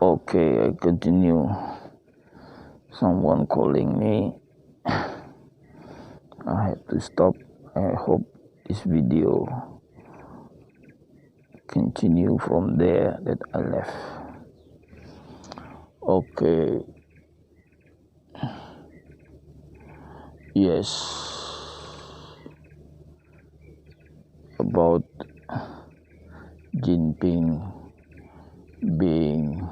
Okay, I continue. Someone calling me. I have to stop. I hope this video continue from there that I left. Okay. Yes. About Jinping being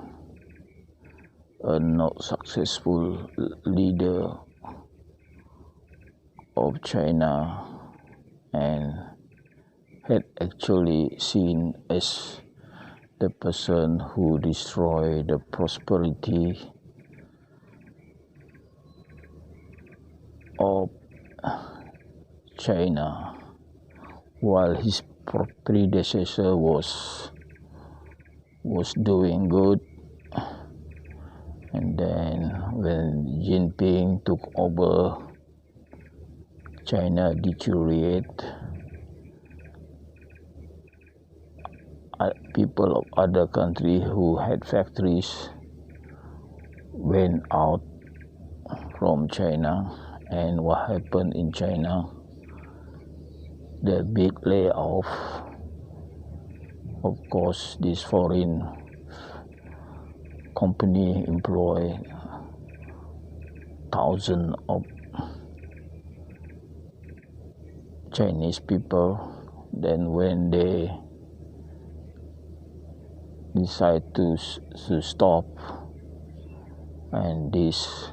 a not successful leader of China and had actually seen as the person who destroyed the prosperity of China while his predecessor was doing good. And then when Jinping took over, China deteriorated. People of other countries who had factories went out from China. And what happened in China? The big layoff. Of course, this foreign company employ thousands of Chinese people. Then when they decide to stop, and these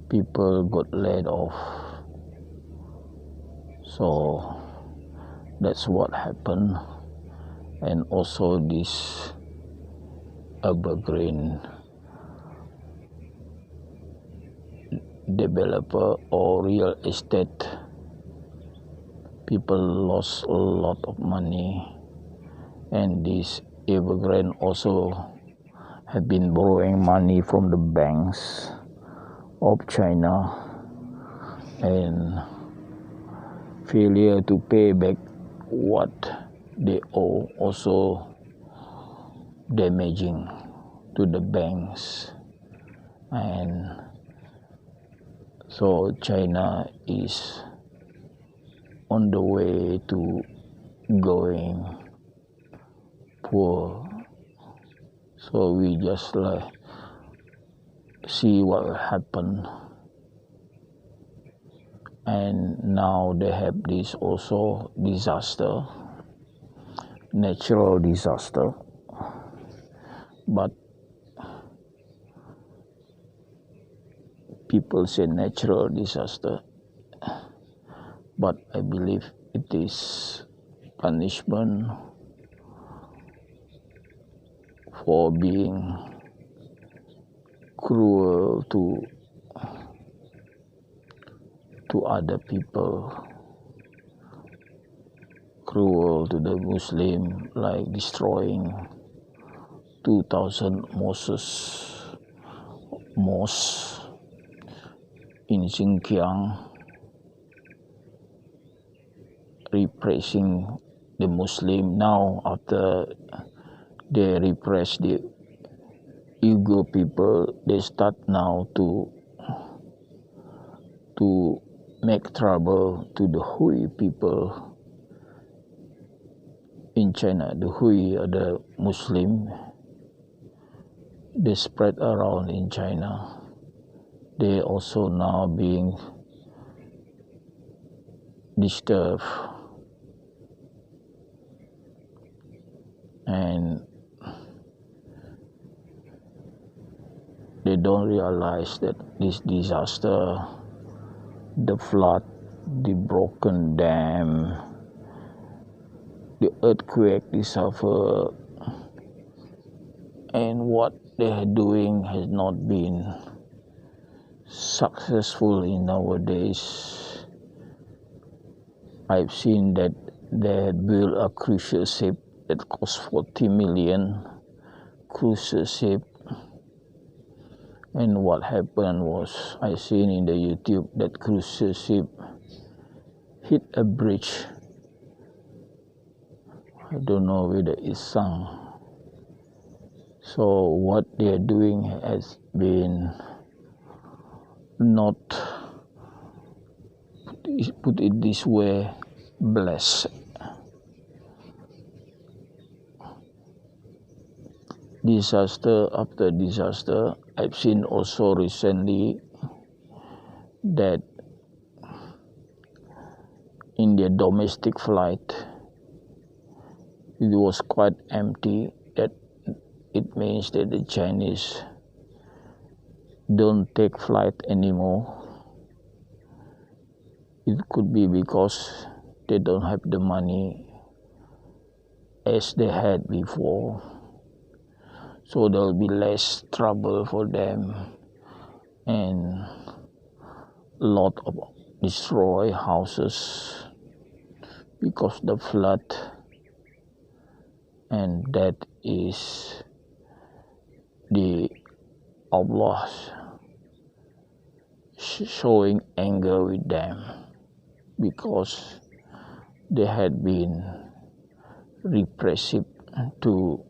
people got laid off. So that's what happened. And also this evergreen developer or real estate people lost a lot of money, and this evergreen also have been borrowing money from the banks of China, and failure to pay back what they owe also damaging to the banks. And so China is on the way to going poor. So we just see what will happen. And now they have this also disaster, natural disaster. But people say natural disaster, but I believe it is punishment for being cruel to other people, cruel to the Muslim, like destroying 2,000 mosques in Xinjiang, repressing the Muslim. Now after they repress the Uyghur people, they start now to make trouble to the Hui people in China. The Hui are the Muslim. They spread around in China. They also now being disturbed, and they don't realize that this disaster, the flood, the broken dam, the earthquake they suffer, and what they are doing has not been successful in nowadays. I've seen that they had built a cruise ship that cost 40 million cruise ship. And what happened was, I seen in the YouTube that cruise ship hit a bridge. I don't know whether it So what they are doing has been not, put it this way, blessed. Disaster after disaster. I've seen also recently that in their domestic flight it was quite empty. That it means that the Chinese don't take flight anymore. It could be because they don't have the money as they had before, so there will be less trouble for them, and a lot of destroy houses because the flood, and that is the Allah showing anger with them because they had been repressive to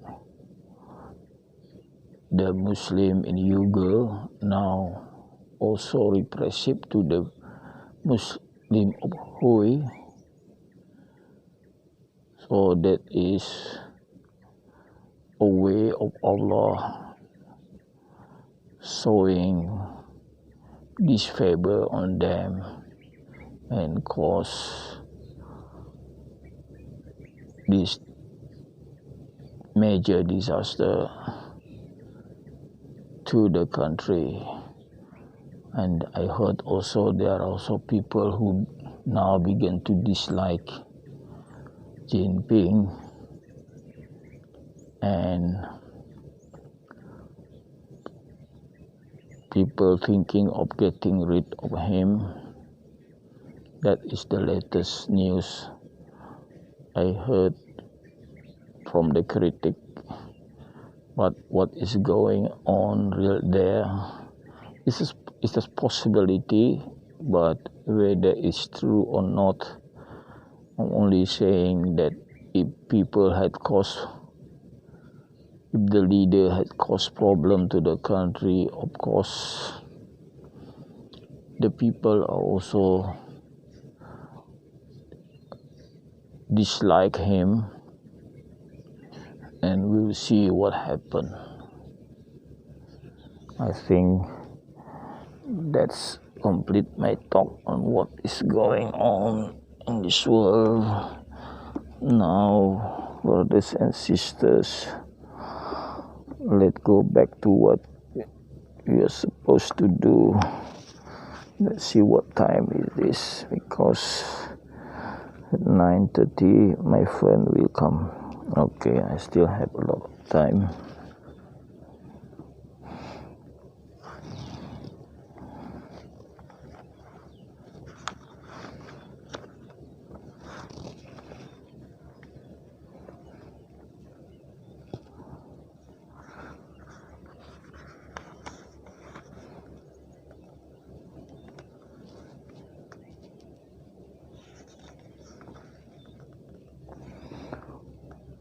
the Muslim in Uyghur, now also repressive to the Muslim of Hui. So that is a way of Allah showing disfavor on them and cause this major disaster to the country. And I heard also there are also people who now begin to dislike Jinping, and people thinking of getting rid of him. That is the latest news I heard from the critic. But what is going on real there is a possibility, but whether it's true or not, I'm only saying that if the leader had caused problem to the country, of course the people are also dislike him, and we'll see what happens. I think that's complete my talk on what is going on in this world now, brothers and sisters. Let's go back to what we are supposed to do. Let's see what time it is, because at 9:30 my friend will come. Okay, I still have a lot of time.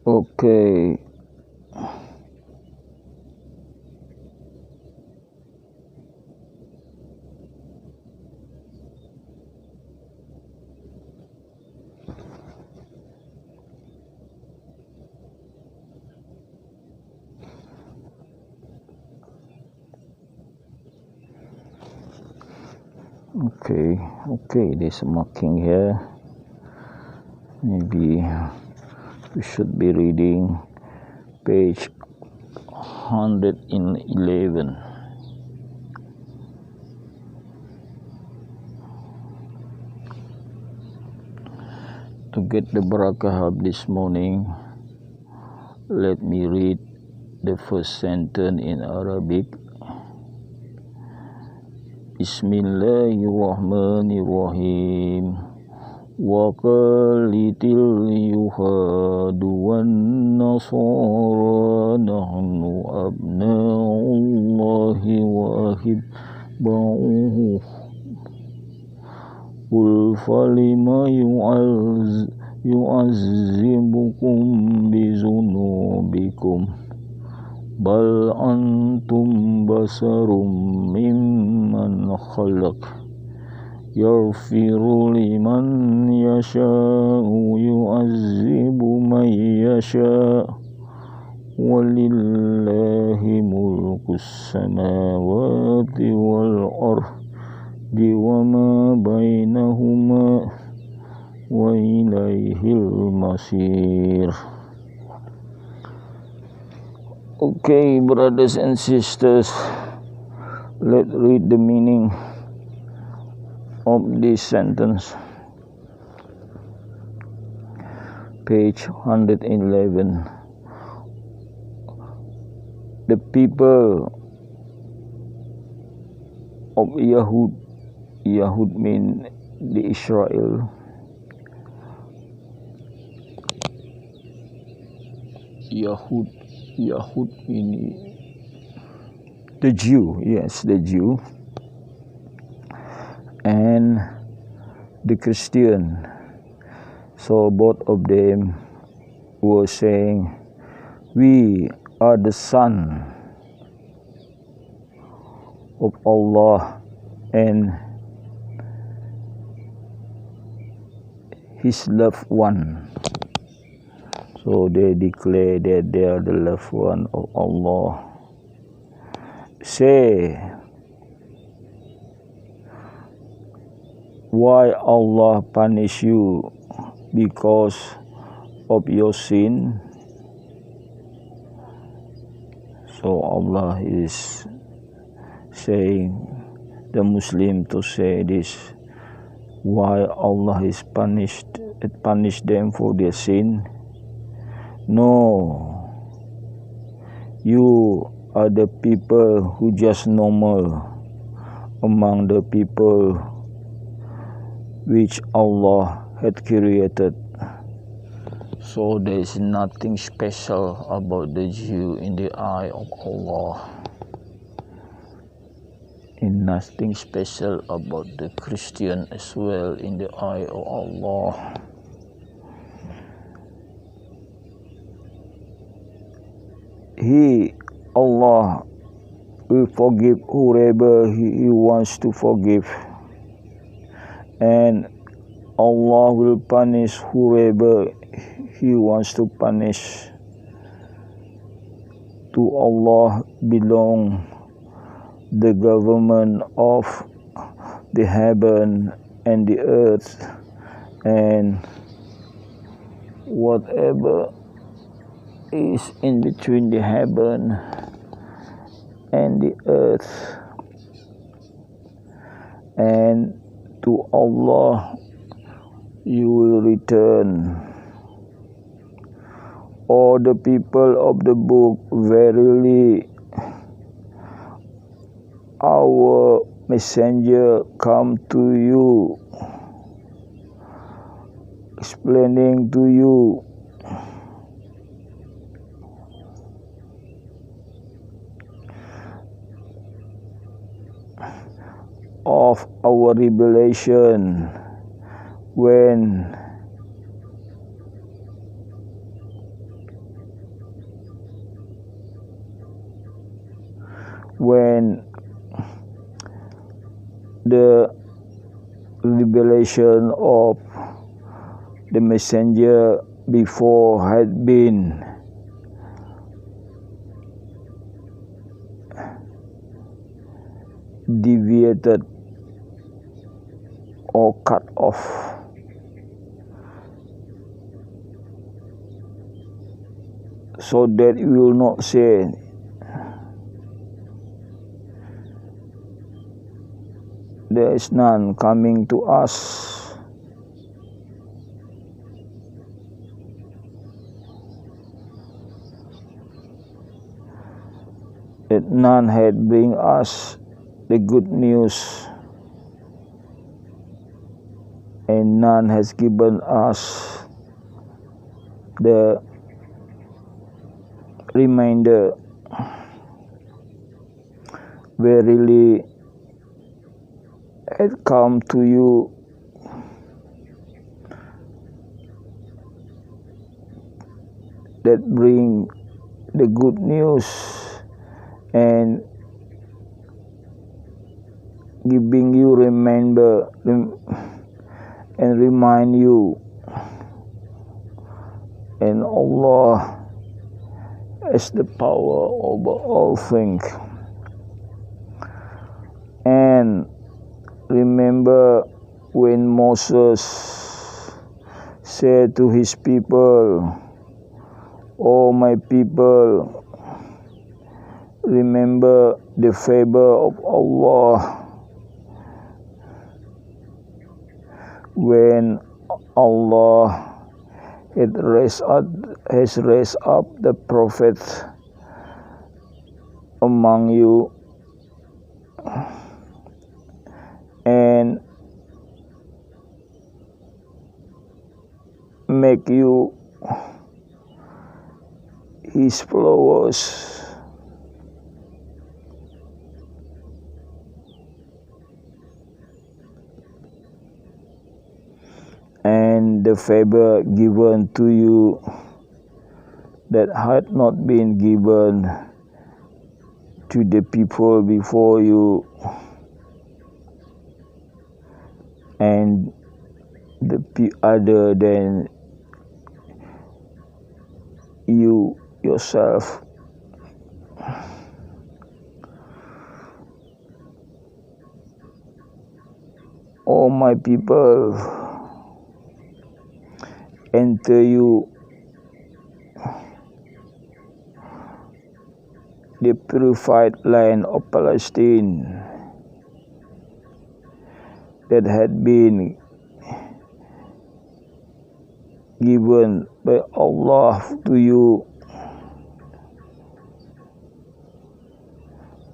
Okay. Okay, there's a marking here. Maybe we should be reading page 111. To get the barakah of this morning, let me read the first sentence in Arabic. Bismillahirrahmanirrahim. Wa qalitil yuhadu wan nasara nahnu abna'ullahi wa ahibba'uhu. Qul falima yu'azzibukum bizunubikum بل أنتم بشر ممن خلق يغفر لمن يشاء يعذب من يشاء ولله ملك السماوات والأرض وما بينهما وإليه المصير. Okay, brothers and sisters, let's read the meaning of this sentence. Page 111. The people of Yahud mean the Israel. Yahud mean the Jew, yes, the Jew, and the Christian. So both of them were saying, we are the son of Allah and His loved one. So they declare that they are the loved one of Allah. Say, why Allah punish you because of your sin? So Allah is saying, the Muslim to say this, why Allah is punish them for their sin? No, you are the people who just normal among the people which Allah had created. So there is nothing special about the Jew in the eye of Allah, and nothing special about the Christian as well in the eye of Allah. Allah will forgive whoever He wants to forgive, and Allah will punish whoever He wants to punish. To Allah belong the government of the heaven and the earth, and whatever is in between the heaven and the earth, and to Allah you will return. O the people of the book, verily our messenger come to you, explaining to you of our revelation when the revelation of the messenger before had been deviated or cut off. So that you will not say there is none coming to us. That none had bring us the good news, and none has given us the reminder. Verily it come to you that bring the good news, and giving you remember and remind you, and Allah has the power over all things. And remember when Moses said to his people, "O my people, remember the favor of Allah when Allah has raised up the prophets among you and make you his followers." And the favor given to you that had not been given to the people before you, and the other than you yourself. O my people, enter you the purified land of Palestine that had been given by Allah to you,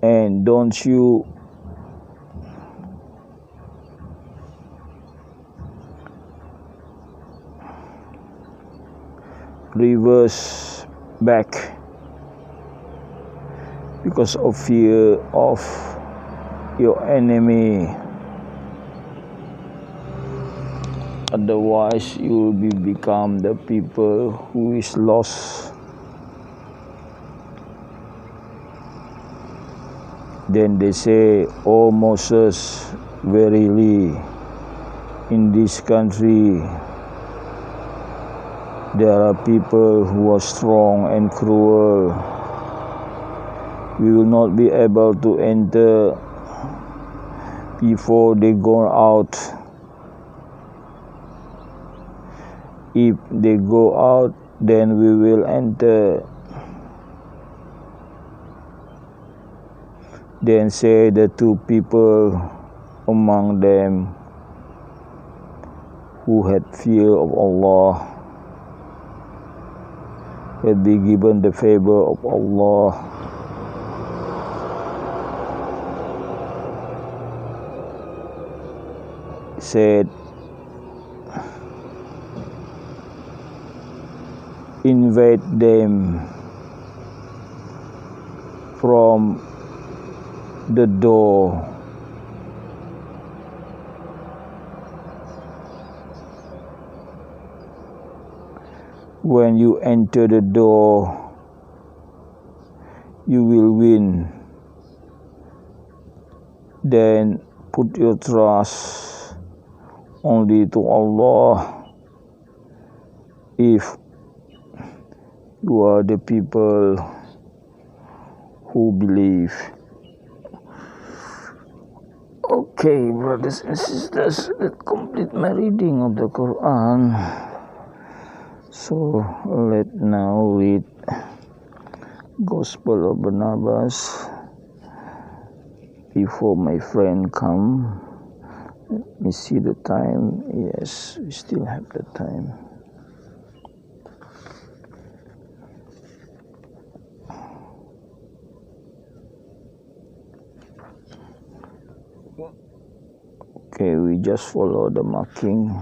and don't you reverse back because of fear of your enemy. Otherwise, you will become the people who is lost. Then they say, "O Moses, verily, in this country there are people who are strong and cruel. We will not be able to enter before they go out. If they go out, then we will enter." Then say the two people among them who had fear of Allah, had been given the favor of Allah, said, "Invade them from the door when you enter the door, you will win. Then put your trust only to Allah if you are the people who believe." Okay, brothers and sisters, that complete my reading of the Quran. So let now read Gospel of Barnabas before my friend come. Let me see the time. Yes, we still have the time. Okay, we just follow the marking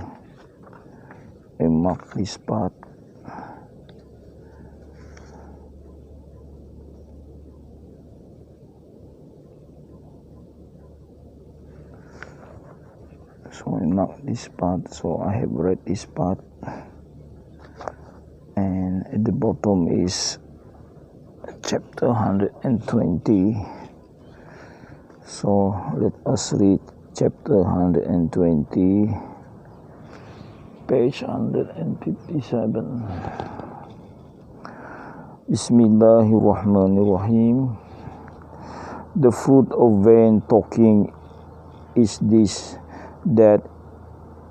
and mark this part. So I mark this part, so I have read this part, and at the bottom is chapter 120. So let us read chapter 120, page 157. Bismillahirrahmanirrahim. The fruit of vain talking is this, that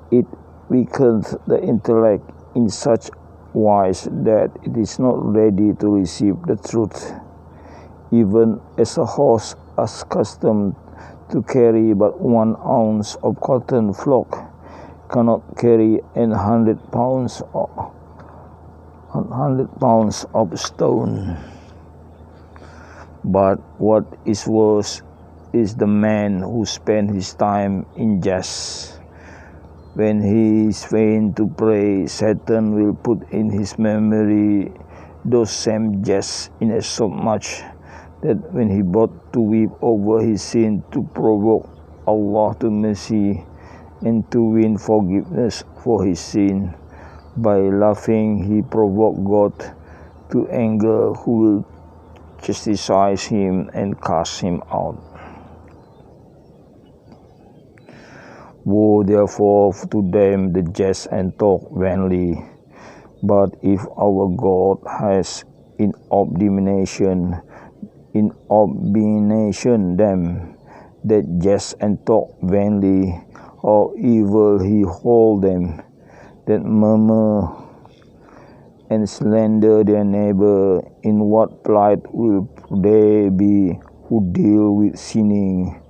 it weakens the intellect in such wise that it is not ready to receive the truth, even as a horse accustomed to carry but 1 ounce of cotton flock cannot carry 100 pounds of stone. But what is worse is the man who spends his time in jest. When he is fain to pray, Satan will put in his memory those same jests, inasmuch that when he bought to weep over his sin to provoke Allah to mercy and to win forgiveness for his sin, by laughing he provoked God to anger, who will chastise him and cast him out. Woe therefore to them that jest and talk vainly. But if our God has in abomination them that jest and talk vainly, how evil he hold them that murmur and slander their neighbor, in what plight will they be who deal with sinning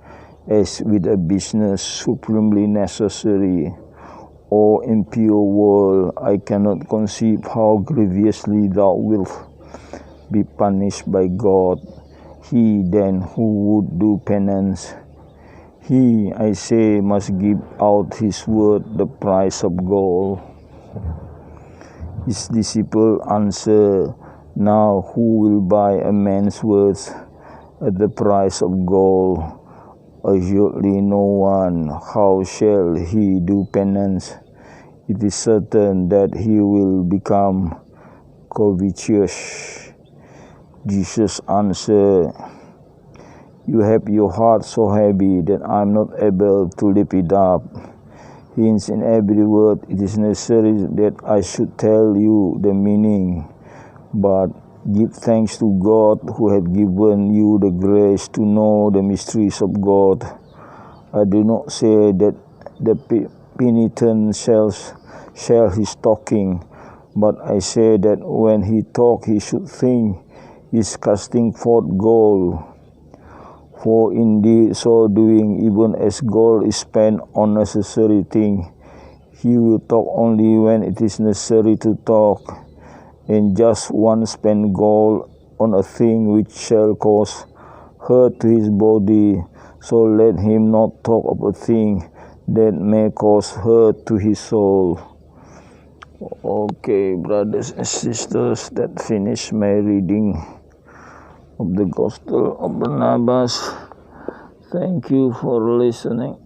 as with a business supremely necessary? O impure world, I cannot conceive how grievously thou wilt be punished by God. He then who would do penance, he, I say, must give out his word the price of gold. His disciple answer, now who will buy a man's words at the price of gold? Assuredly no one. How shall he do penance? It is certain that he will become covetous. Jesus answered, you have your heart so heavy that I am not able to lift it up. Hence in every word it is necessary that I should tell you the meaning. But give thanks to God who hath given you the grace to know the mysteries of God. I do not say that the penitent shall his talking, but I say that when he talk he should think he is casting forth gold. For indeed so doing, even as gold is spent on necessary things, he will talk only when it is necessary to talk. And just one spend gold on a thing which shall cause hurt to his body, so let him not talk of a thing that may cause hurt to his soul. Okay, brothers and sisters, that finished my reading of the Gospel of Barnabas. Thank you for listening.